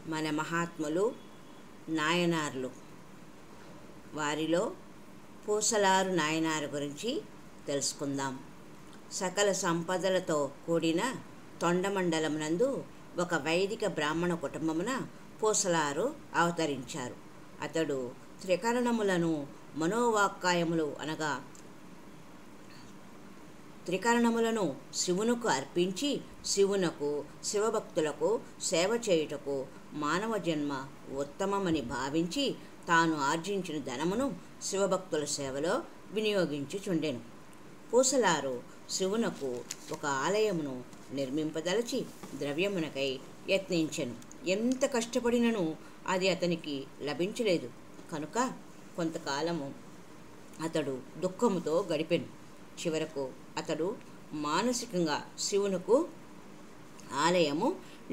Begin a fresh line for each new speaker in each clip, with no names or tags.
మన మహాత్ములు నాయనార్లు. వారిలో పూసలారు నాయనార్ గురించి తెలుసుకుందాం. సకల సంపదలతో కూడిన తొండమండలం నందు ఒక వైదిక బ్రాహ్మణ కుటుంబమున పూసలారు అవతరించారు. అతడు త్రికరణములను మనోవాక్కాయములు అనగా త్రికరణములను శివునకు అర్పించి శివునకు శివభక్తులకు సేవ చేయుటకు మానవ జన్మ ఉత్తమమని భావించి తాను ఆర్జించిన ధనమును శివభక్తుల సేవలో వినియోగించుచుండెను. పూసలారు శివునకు ఒక ఆలయమును నిర్మింపదలచి ద్రవ్యమునకై యత్నించెను. ఎంత కష్టపడినను అది అతనికి లభించలేదు కనుక కొంతకాలము అతడు దుఃఖముతో గడిపెను. చివరకు అతడు మానసికంగా శివునకు ఆలయము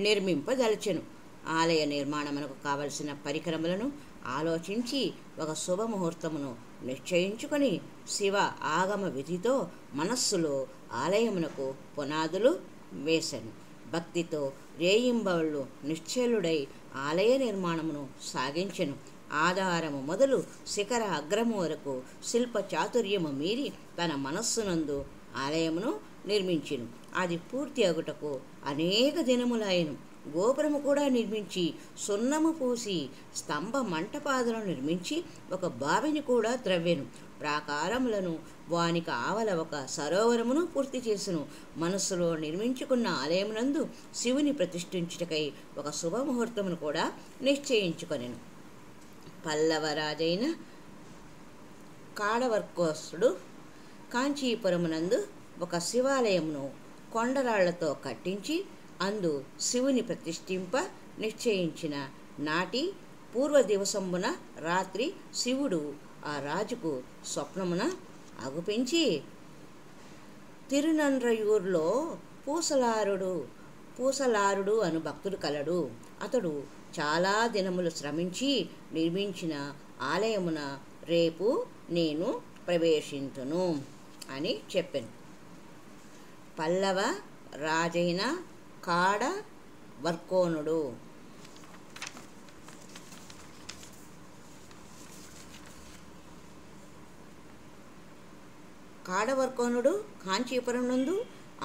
నిర్మింపదలచెను. ఆలయ నిర్మాణమునకు కావలసిన పరికరములను ఆలోచించి ఒక శుభముహూర్తమును నిశ్చయించుకొని శివ ఆగమ విధితో మనస్సులో ఆలయమునకు పునాదులు వేసెను. భక్తితో రేయింబవళ్ళు నిశ్చలుడై ఆలయ నిర్మాణమును సాగించెను. ఆధారము మొదలు శిఖర అగ్రము వరకు శిల్ప చాతుర్యము మీరి తన మనస్సునందు ఆలయమును నిర్మించెను. అది పూర్తి అగుటకు అనేక దినములాయెను. గోపురము కూడా నిర్మించి సున్నము పూసి స్తంభ మంటపాదులను నిర్మించి ఒక బావిని కూడా త్రవ్వెను. ప్రాకారములను వానికి ఆవల ఒక సరోవరమును పూర్తి చేసెను. మనస్సులో నిర్మించుకున్న ఆలయమునందు శివుని ప్రతిష్ఠించుటకై ఒక శుభముహూర్తమును కూడా నిశ్చయించుకొనెను. పల్లవరాజైన కాడవర్కోసుడు కాంచీపురమునందు ఒక శివాలయమును కొండరాళ్లతో కట్టించి అందు శివుని ప్రతిష్ఠింప నిశ్చయించిన నాటి పూర్వ దివసంబున రాత్రి శివుడు ఆ రాజుకు స్వప్నమున అగుపించి, తిరునండ్రయూరులో పూసలారుడు అను భక్తుడు కలడు. అతడు చాలా దినములు శ్రమించి నిర్మించిన ఆలయమున రేపు నేను ప్రవేశింతును అని చెప్పాను. పల్లవ రాజైన కాడవర్కోనుడు. కాడవర్కోనుడు కాంచీపురం నందు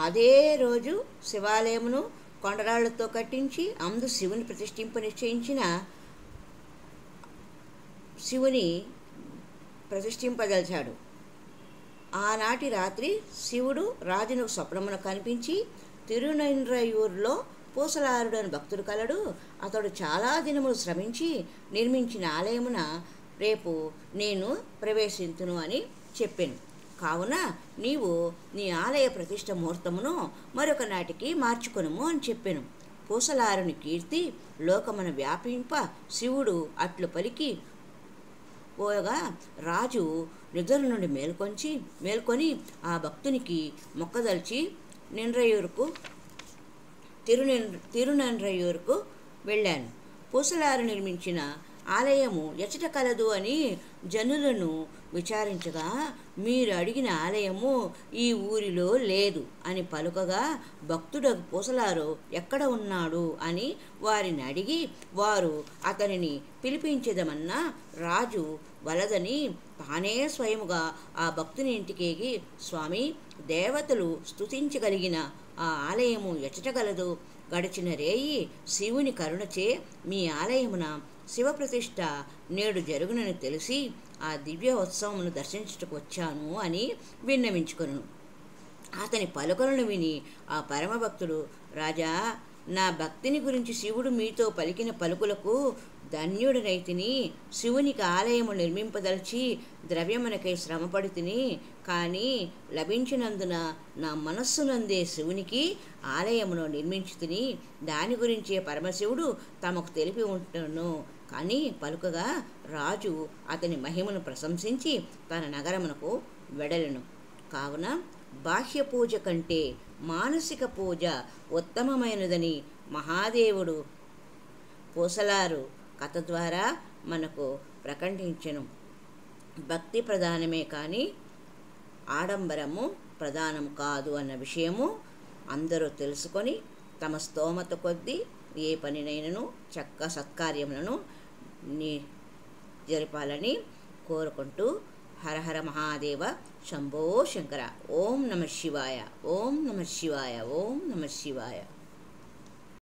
అదే రోజు శివాలయమును కొండరాళ్లతో కట్టించి అందు శివుని ప్రతిష్ఠింప నిశ్చయించిన శివుని ప్రతిష్ఠింపదలిచాడు. ఆనాటి రాత్రి శివుడు రాజును స్వప్నమున కనిపించి, తిరునండ్రయూరులో పూసలారుడు అని భక్తుడు కలడు. అతడు చాలా దినములు శ్రమించి నిర్మించిన ఆలయమున రేపు నేను ప్రవేశింతును అని చెప్పాను. కావున నీవు నీ ఆలయ ప్రతిష్ఠ ముహూర్తమును మరొక నాటికి మార్చుకొనుము అని చెప్పాను. పూసలారుని కీర్తి లోకమున వ్యాపింప శివుడు అట్లు పలికి పోయగా రాజు నిద్ర నుండి మేల్కొని ఆ భక్తునికి మొక్కదలిచి తిరునండ్రయూరుకు వెళ్ళాను. పూసలారు నిర్మించిన ఆలయము ఎచట కలదు అని జనులను విచారించగా, మీరు అడిగిన ఆలయము ఈ ఊరిలో లేదు అని పలుకగా, భక్తుడు పూసలారు ఎక్కడ ఉన్నాడు అని వారిని అడిగి వారు అతనిని పిలిపించదమన్నా రాజు వలదని తానే స్వయముగా ఆ భక్తుని ఇంటికేగి, స్వామి, దేవతలు స్తుతించగలిగిన ఆ ఆలయము ఎచటగలదు? గడిచిన రేయి శివుని కరుణచే మీ ఆలయమున శివప్రతిష్ఠ నేడు జరుగునని తెలిసి ఆ దివ్య ఉత్సవమును దర్శించుటకు వచ్చాను అని విన్నవించుకొను. అతని పలుకలను విని ఆ పరమభక్తుడు, రాజా, నా భక్తిని గురించి శివుడు మీతో పలికిన పలుకులకు ధన్యుడనైతిని. శివునికి ఆలయము నిర్మింపదలిచి ద్రవ్యమునకై శ్రమపడి తిని, కానీ లభించినందున నా మనస్సునందే శివునికి ఆలయమును నిర్మించి తిని, దాని గురించే పరమశివుడు తమకు తెలిపి ఉంటును కానీ పలుకగా రాజు అతని మహిమను ప్రశంసించి తన నగరమునకు వెడలెను. కావున బాహ్య పూజ కంటే మానసిక పూజ ఉత్తమమైనదని మహాదేవుడు పూసలారు కథ ద్వారా మనకు ప్రకటించెను. భక్తి ప్రధానమే కానీ ఆడంబరము ప్రధానం కాదు అన్న విషయము అందరూ తెలుసుకొని తమ స్తోమత కొద్దీ ఏ పనినైనను చక్క సత్కార్యములను జరపాలని కోరుకుంటూ హర హర మహాదేవ శంభో శంకర. ఓం నమ శివాయ. ఓం నమ శివాయ. ఓం నమ శివాయ.